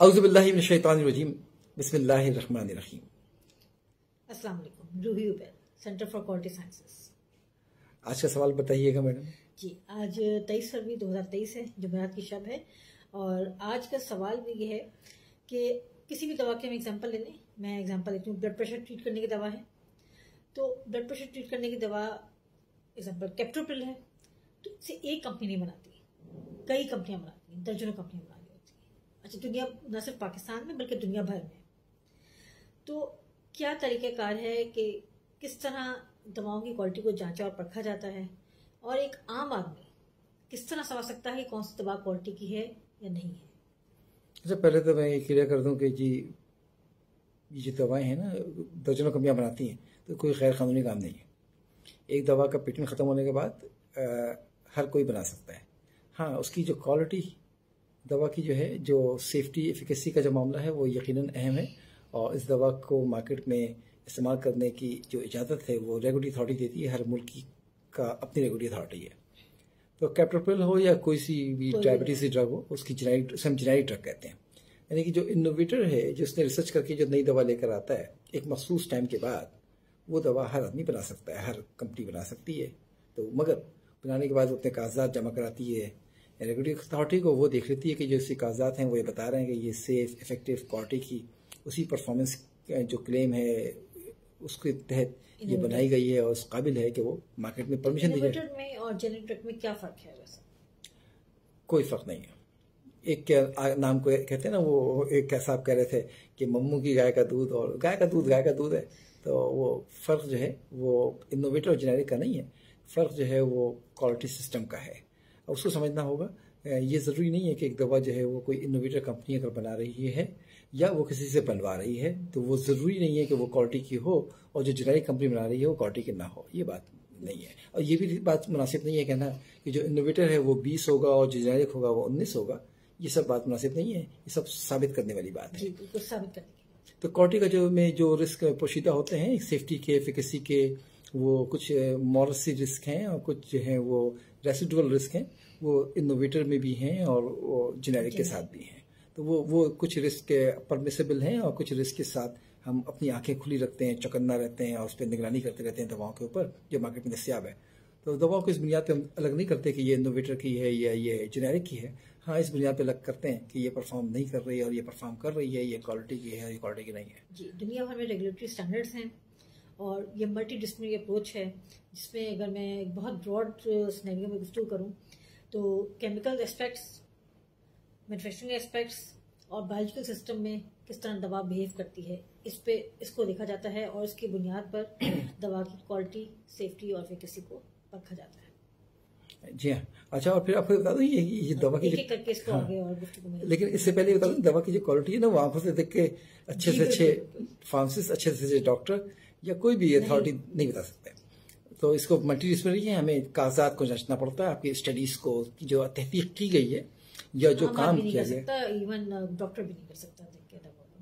औज़ुबिल्लाहि मिनश्शैतानिर्रजीम बिस्मिल्लाहिर्रहमानिर्रहीम। अस्सलाम वालेकुम। Roohi Ubair, centre for quality sciences. आज का सवाल बताइएगा मैडम। जी, आज 23 फरवरी 2023 है, जुमेरात की शब है। और आज का सवाल भी ये है कि किसी भी दवा के हम एग्जांपल ले लें। मैं एग्जांपल लेती हूँ, ब्लड प्रेशर ट्रीट करने की दवा है। तो ब्लड प्रेशर ट्रीट करने की दवा एग्जांपल कैप्टोप्रिल है। तो इसे एक कंपनी नहीं बनाती, कई कंपनियां बनाती हैं, दर्जनों कंपनियां बना रही होती हैं। अच्छा, दुनिया न सिर्फ पाकिस्तान में बल्कि दुनिया भर में। तो क्या तरीक़ाकार है कि किस तरह दवाओं की क्वालिटी को जांचा और परखा जाता है, और एक आम आदमी किस तरह समझ सकता है कि कौन सी दवा क्वालिटी की है या नहीं है? अच्छा, पहले तो मैं ये क्लियर कर दूं कि जी ये जो दवाएं हैं ना, दर्जनों कंपनियां बनाती हैं, तो कोई गैर कानूनी काम नहीं है। एक दवा का पेटेंट ख़त्म होने के बाद हर कोई बना सकता है। हाँ, उसकी जो क्वालिटी दवा की जो है, जो सेफ्टी एफिकेसी का जो मामला है, वो यकीनन अहम है। और इस दवा को मार्केट में इस्तेमाल करने की जो इजाज़त है वो रेगुलेटरी अथॉरिटी देती है। हर मुल्क का अपनी रेगुलेटरी अथॉरिटी है। तो कैप्टोप्रिल हो या कोई सी भी डायबिटीज की ड्रग हो, उसकी हम जेनेरिक ड्रग कहते हैं। यानी कि जो इनोवेटर है, जो उसने रिसर्च करके जो नई दवा लेकर आता है, एक मखसूस टाइम के बाद वो दवा हर आदमी बना सकता है, हर कंपनी बना सकती है। तो मगर बनाने के बाद वो अपने कागजात जमा कराती है रेगुलेटरी अथॉरिटी को। वो देख लेती है कि जो इसके कागजात हैं वो ये बता रहे हैं कि ये सेफ, इफेक्टिव, क्वालिटी की उसी परफॉर्मेंस जो क्लेम है उसके तहत ये बनाई गई है और उस काबिल है कि वो मार्केट में परमिशन दी जाए। इनोवेटर में और जेनेरिक ड्रग में क्या फ़र्क है? वैसे कोई फ़र्क नहीं है। एक क्या नाम को कहते हैं ना, वो एक कैसा आप कह रहे थे कि मम्मू की गाय का दूध और गाय का दूध है। तो वो फ़र्क जो है वो इनोवेटर और जेनेरिक का नहीं है। फ़र्क जो है वो क्वालिटी सिस्टम का है। और उसको समझना होगा। ये ज़रूरी नहीं है कि एक दवा जो है वो कोई इनोवेटर कंपनी अगर बना रही है या वो किसी से बनवा रही है तो वो ज़रूरी नहीं है कि वो क्वालिटी की हो, और जो जेनेरिक कंपनी बना रही है वो क्वालिटी की ना हो। ये बात नहीं है। और ये भी बात मुनासिब नहीं है कहना कि जो इनोवेटर है वो 20 होगा और जो जेनेरिक होगा वो 19 होगा। ये सब बात मुनासिब नहीं है। ये सब साबित करने वाली बात है। कुछ साबित करने की। तो क्वालिटी का जो रिस्क पोशीदा होते हैं, सेफ्टी के, एफिकेसी के, वो कुछ मॉरसी रिस्क हैं और कुछ जो है वो रेसिडुअल रिस्क हैं। वो इनोवेटर में भी हैं और वो जेनेरिक के साथ भी हैं। तो वो कुछ रिस्क परमिसेबल हैं और कुछ रिस्क के साथ हम अपनी आंखें खुली रखते हैं, चौकन्ना रहते हैं और उस पर निगरानी करते रहते हैं दवाओं के ऊपर जो मार्केट में दस्तियाब है। तो दवाओं को इस बुनियाद पे हम अलग नहीं करते कि ये इनोवेटर की है या ये जेनेरिक की है। हाँ, इस बुनियाद पे अलग करते हैं कि ये परफॉर्म नहीं कर रही है और ये परफॉर्म कर रही है, ये क्वालिटी की है, ये क्वालिटी की नहीं है। जी, दुनिया भर में रेगुलेटरी स्टैंडर्ड्स हैं और ये मल्टी डिसिप्लिनरी अप्रोच है, जिसमें अगर मैं एक बहुत ब्रॉड सिनेरियो में गुफ्तगू करूँ तो केमिकल एस्पेक्ट्स, मैन्युफैक्चरिंग एस्पेक्ट्स और बायोलॉजिकल सिस्टम में किस तरह दवा बिहेव करती है, इसको देखा जाता है और इसकी बुनियाद पर दवा की क्वालिटी, सेफ्टी और एफिकेसी को परखा जाता है। जी हाँ। अच्छा, और फिर आपको बता दो ये दवा की एक करके इसको आगे और गुफ्तगू में। लेकिन इससे पहले बता दो, दवा की जो क्वालिटी है ना, वो आंखों से देख के अच्छे से अच्छे फार्मासिस्ट, अच्छे से अच्छे डॉक्टर या कोई भी अथॉरिटी नहीं बता सकते। तो इसको मल्टी डिसिप्लिनरी है, हमें कागजात को जांचना पड़ता है, आपकी स्टडीज को जो तहकीक की गई है या जो काम किया गया, इवन डॉक्टर भी नहीं कर सकता।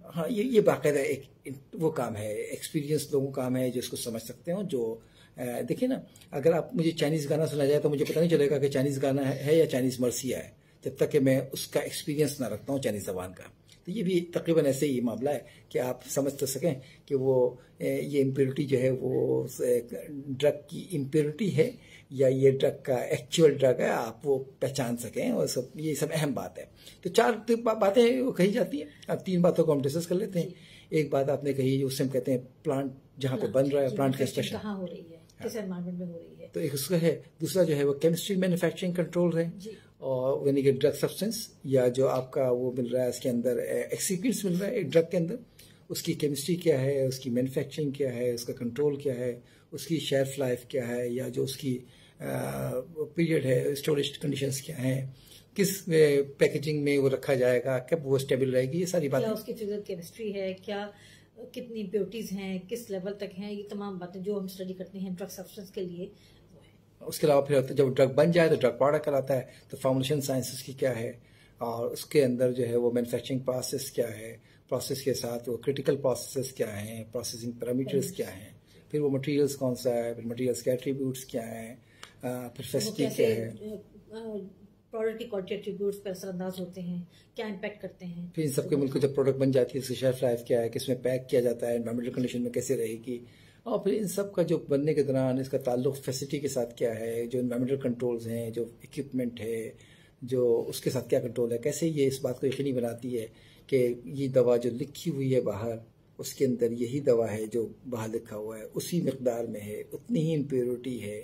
हाँ, ये बाकायदा एक वो काम है, एक्सपीरियंस लोगों का काम है जो इसको समझ सकते हो। जो देखिए ना, अगर आप मुझे चाइनीज़ गाना सुना जाए तो मुझे पता नहीं चलेगा कि चाइनीज़ गाना है या चाइनीज़ मरसिया है, जब तक कि मैं उसका एक्सपीरियंस ना रखता हूँ चाइनीज़ ज़बान का। तो ये भी तकरीबन ऐसे ही मामला है कि आप समझ तो सकें कि वो ये इम्प्योरिटी जो है वो ड्रग की इम्प्योरिटी है या ये ड्रग का एक्चुअल ड्रग है, आप वो पहचान सकें। और सब ये सब अहम बात है। तो 4 बातें कही जाती हैं। अब 3 बातों को हम डिस्कस कर लेते हैं। एक बात आपने कही, उससे हम कहते हैं प्लांट जहाँ पे बन रहा है, प्लांट कंस्ट्रक्शन कहाँ हो रही है, किस एनवायरनमेंट में हो रही है। तो एक उसका है। दूसरा जो है वो केमिस्ट्री मैन्युफैक्चरिंग कंट्रोल है, और यानी कि ड्रग सब्सटेंस या जो आपका वो मिल रहा है, इसके अंदर एक्सिपिएंट्स मिल रहा है ड्रग के अंदर, उसकी केमिस्ट्री क्या है, उसकी मैन्युफैक्चरिंग क्या है, उसका कंट्रोल क्या है, उसकी शेल्फ लाइफ क्या है, या जो उसकी पीरियड है, स्टोरेज कंडीशंस क्या है, किस पैकेजिंग में वो रखा जाएगा, कब वो स्टेबल रहेगी, ये सारी बातें। क्या उसकी फिजिकल केमिस्ट्री है, क्या कितनी इम्प्योरिटीज हैं, किस लेवल तक हैं, ये तमाम बातें जो हम स्टडी करते हैं ड्रग सब्सटेंस के लिए। उसके अलावा फिर जब ड्रग बन जाए तो ड्रग प्रोडक्ट कराता है, तो फॉर्मुलेशन साइंस उसकी क्या है, और उसके अंदर जो है वो मैन्युफैक्चरिंग प्रोसेस क्या है, प्रोसेस के साथ वो क्रिटिकल प्रोसेस क्या हैं, प्रोसेसिंग पैरामीटर्स क्या हैं, फिर वो मटेरियल्स कौन सा है, फिर मटेरियल्स के एट्रीब्यूट्स क्या हैं, फिर फैसिलिटी क्या है, प्रोडक्ट की क्वालिटी एट्रीब्यूट्स पर असरअंदाज होते हैं, क्या इम्पैक्ट करते हैं। फिर इन सबके मुल्क जब प्रोडक्ट बन जाती है, उसकी शेल्फ लाइफ क्या है, किसमें पैक किया जाता है, एनवायरमेंटल कंडीशन में कैसे रहेगी, और फिर इन सब का जो बनने के दौरान इसका ताल्लुक फैसिलिटी के साथ क्या है, जो एनवायरमेंटल कंट्रोल्स हैं, जो इक्विपमेंट है, जो उसके साथ क्या कंट्रोल है, कैसे ये इस बात को यकीनी बनाती है कि ये दवा जो लिखी हुई है बाहर, उसके अंदर यही दवा है जो बाहर लिखा हुआ है, उसी मकदार में है, उतनी ही इम्प्योरिटी है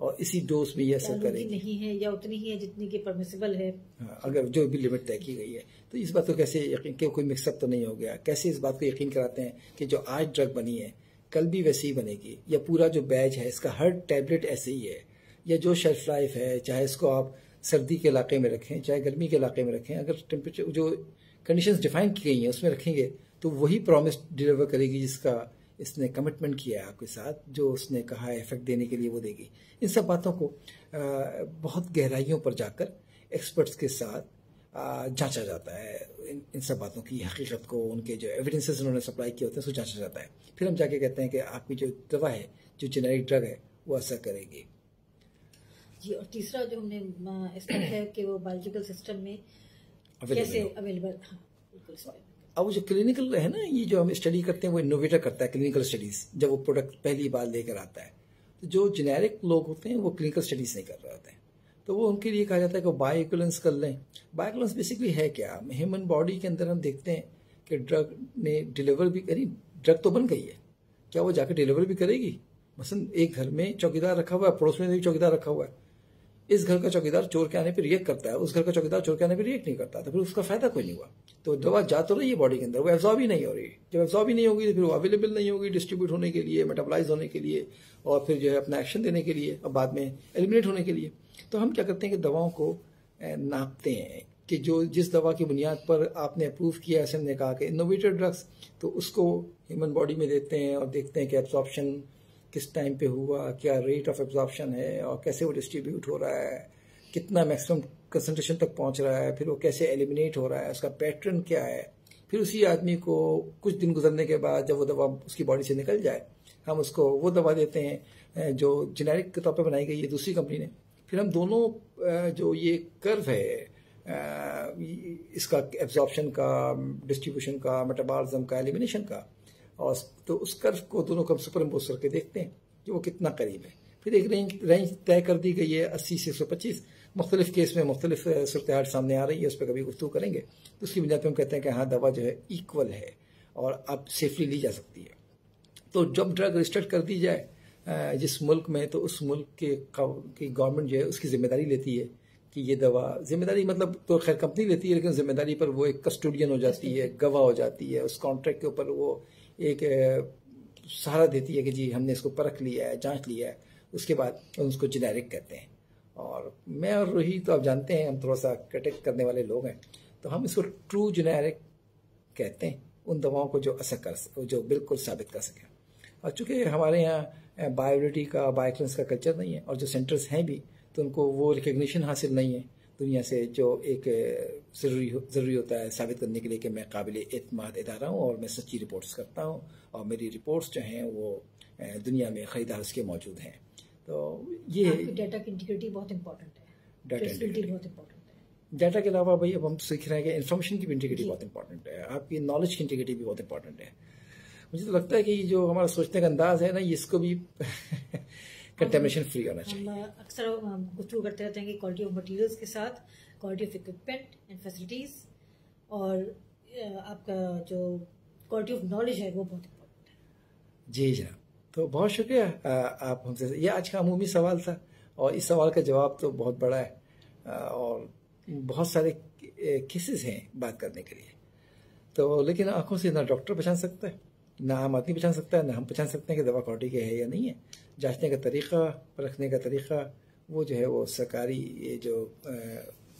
और इसी डोज में ये असर करेगी नहीं है या उतनी ही है जितनी की परमिसिबल है। हाँ, अगर जो भी लिमिट तय की गई है, तो इस बात को कैसे यकीन कि कोई मिक्सअप तो नहीं हो गया, कैसे इस बात को यकीन कराते हैं कि जो आज ड्रग बनी है कल भी वैसे ही बनेगी, या पूरा जो बैच है इसका हर टैबलेट ऐसे ही है, या जो शेल्फ लाइफ है, चाहे इसको आप सर्दी के इलाके में रखें चाहे गर्मी के इलाके में रखें, अगर टेम्परेचर जो कंडीशंस डिफाइन की गई हैं उसमें रखेंगे तो वही प्रॉमिस डिलीवर करेगी जिसका इसने कमिटमेंट किया है आपके साथ, जो उसने कहा है इफेक्ट देने के लिए वो देगी। इन सब बातों को बहुत गहराइयों पर जाकर एक्सपर्ट्स के साथ जांचा जाता है, इन सब बातों की हकीकत को, उनके जो एविडेंसेस उन्होंने सप्लाई किए होते हैं उसको जांचा जाता है। फिर हम जाके कहते हैं कि आपकी जो दवा है, जो जेनेरिक ड्रग है, वो असर करेगी जी। और तीसरा जो हमने एक्सपेक्ट है कि वो बायोलॉजिकल सिस्टम में कैसे अवेलेबल। हाँ, बिल्कुल। अब वो जो क्लिनिकल है ना, ये जो हम स्टडी करते हैं वो इनोवेटर करता है क्लिनिकल स्टडीज, जब वो प्रोडक्ट पहली बार लेकर आता है। तो जो जेनेरिक लोग होते हैं वो क्लिनिकल स्टडीज नहीं कर रहे होते हैं, तो वो उनके लिए कहा जाता है कि बायो इक्विवेलेंस कर लें। बायो इक्विवेलेंस बेसिकली है क्या, ह्यूमन बॉडी के अंदर हम देखते हैं कि ड्रग ने डिलीवर भी करी, ड्रग तो बन गई है, क्या वो जाकर डिलीवर भी करेगी। मसलन एक घर में चौकीदार रखा हुआ है, पड़ोस में भी चौकीदार रखा हुआ है, इस घर का चौकीदार चोर के आने पर रिएक्ट करता है, उस घर का चौकीदार चोर के आने पर रिएक्ट नहीं करता, तो फिर उसका फायदा कोई नहीं हुआ। तो दवा जा तो रही है बॉडी के अंदर, वो एब्जॉर्ब ही नहीं हो रही। जब एब्जॉर्ब ही नहीं होगी तो फिर वो अवेलेबल नहीं होगी डिस्ट्रीब्यूट होने के लिए, मेटाबोलाइज होने के लिए, और फिर जो है अपना एक्शन देने के लिए, और बाद में एलिमिनेट होने के लिए। तो हम क्या करते हैं कि दवाओं को नापते हैं कि जो जिस दवा की बुनियाद पर आपने अप्रूव किया, ऐसे हमने कहा कि इनोवेटिव ड्रग्स, तो उसको ह्यूमन बॉडी में देते हैं और देखते हैं कि एब्जॉर्प्शन किस टाइम पे हुआ, क्या रेट ऑफ एब्जॉर्प्शन है, और कैसे वो डिस्ट्रीब्यूट हो रहा है, कितना मैक्सिमम कंसंट्रेशन तक पहुंच रहा है, फिर वो कैसे एलिमिनेट हो रहा है, उसका पैटर्न क्या है। फिर उसी आदमी को कुछ दिन गुजरने के बाद जब वो दवा उसकी बॉडी से निकल जाए, हम उसको वो दवा देते हैं जो जेनेरिक के तौर पर बनाई गई है दूसरी कंपनी ने। फिर हम दोनों जो ये कर्व है इसका एब्जॉर्प्शन का, डिस्ट्रीब्यूशन का, मेटाबॉलिज्म का, एलिमिनेशन का, और तो उस कर्व को दोनों को सुपर इम्पोज करके देखते हैं कि वो कितना करीब है। फिर एक रेंज तय कर दी गई है 80 से 125। मुख्तलिफ केस में मुख्तलिफ सूरत हाल सामने आ रही है, उस पर कभी गुफ्तगू करेंगे। तो उसकी बुनियाद पर हम कहते हैं कि हाँ, दवा जो है इक्वल है और अब सेफली ली जा सकती है। तो जब ड्रग रजिस्टर्ड कर दी जाए जिस मुल्क में, तो उस मुल्क की गवर्नमेंट जो है उसकी जिम्मेदारी लेती है कि ये दवा, जिम्मेदारी मतलब तो खैर कंपनी लेती है, लेकिन जिम्मेदारी पर वो एक कस्टोडियन हो जाती है, गवाह हो जाती है, उस कॉन्ट्रैक्ट के ऊपर वो एक सहारा देती है कि जी हमने इसको परख लिया है, जांच लिया है। उसके बाद उसको जेनेरिक कहते हैं। और मैं और रोही तो आप जानते हैं हम थोड़ा सा क्रिटिक करने वाले लोग हैं, तो हम इसको ट्रू जेनेरिक कहते हैं उन दवाओं को जो असर कर, जो बिल्कुल साबित कर सके। और चूंकि हमारे यहाँ बायोलिटी का, बायोक्लिनिक्स का कल्चर नहीं है, और जो सेंटर्स हैं भी तो उनको वो रिकग्निशन हासिल नहीं है दुनिया से, जो एक ज़रूरी होता है साबित करने के लिए कि मैं काबिल एतमाद इदारा हूँ और मैं सच्ची रिपोर्ट्स करता हूँ, और मेरी रिपोर्ट्स जो हैं वो दुनिया में खरीदार के मौजूद हैं। तो ये डाटा की इंटीग्रिटी बहुत इंपॉर्टेंट है, डाटा बहुत इंपॉर्टेंट है। डाटा के अलावा भाई अब हम सीख रहे हैं कि इन्फॉर्मेशन की भी इंटीग्रिटी बहुत इंपॉर्टेंट है, आपकी नॉलेज की इंटीग्रिटी भी बहुत इंपॉर्टेंट है। मुझे तो लगता है कि जो हमारा सोचने का अंदाज है ना, इसको भी कंटेमिनेशन फ्री होना चाहिए। हम अक्सर गुफ्तगू करते रहते हैं कि क्वालिटी ऑफ मटेरियल्स के साथ quality of equipment and facilities, और आपका जो क्वालिटी ऑफ नॉलेज है वो बहुत इंपॉर्टेंट है। जी जनाब, तो बहुत शुक्रिया आप हमसे, ये आज का अमूमी सवाल था, और इस सवाल का जवाब तो बहुत बड़ा है और बहुत सारे केसेस हैं बात करने के लिए। तो लेकिन आंखों से ना डॉक्टर पहचान सकता है, ना आम आदमी पहचान सकता है, ना हम पहचान सकते हैं कि दवा क्वालिटी की है या नहीं है। जांचने का तरीका, परखने का तरीका, वो जो है वो सरकारी ये जो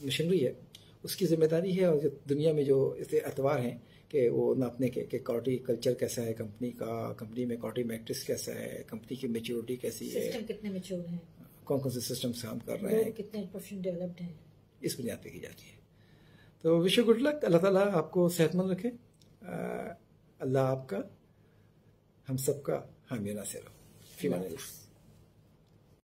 मशीनरी है उसकी जिम्मेदारी है, और जो दुनिया में जो ऐसे अतवार हैं कि वो नापने के कि क्वालिटी कल्चर कैसा है कंपनी का, कंपनी में क्वालिटी मैट्रिक्स कैसा है, कंपनी की मेच्योरिटी कैसी है, सिस्टम कितने मैच्योर हैं, कौन कौन से सिस्टम काम कर रहे हैं, कितने प्रोफेशनल डेवलप्ड हैं, इस बुनियाद पे की जाती है। तो विश यू गुड लक, अल्लाह ताला आपको सेहतमंद रखे, अल्लाह आपका हम सबका हामी नासिर हो। फी अमान अल्लाह।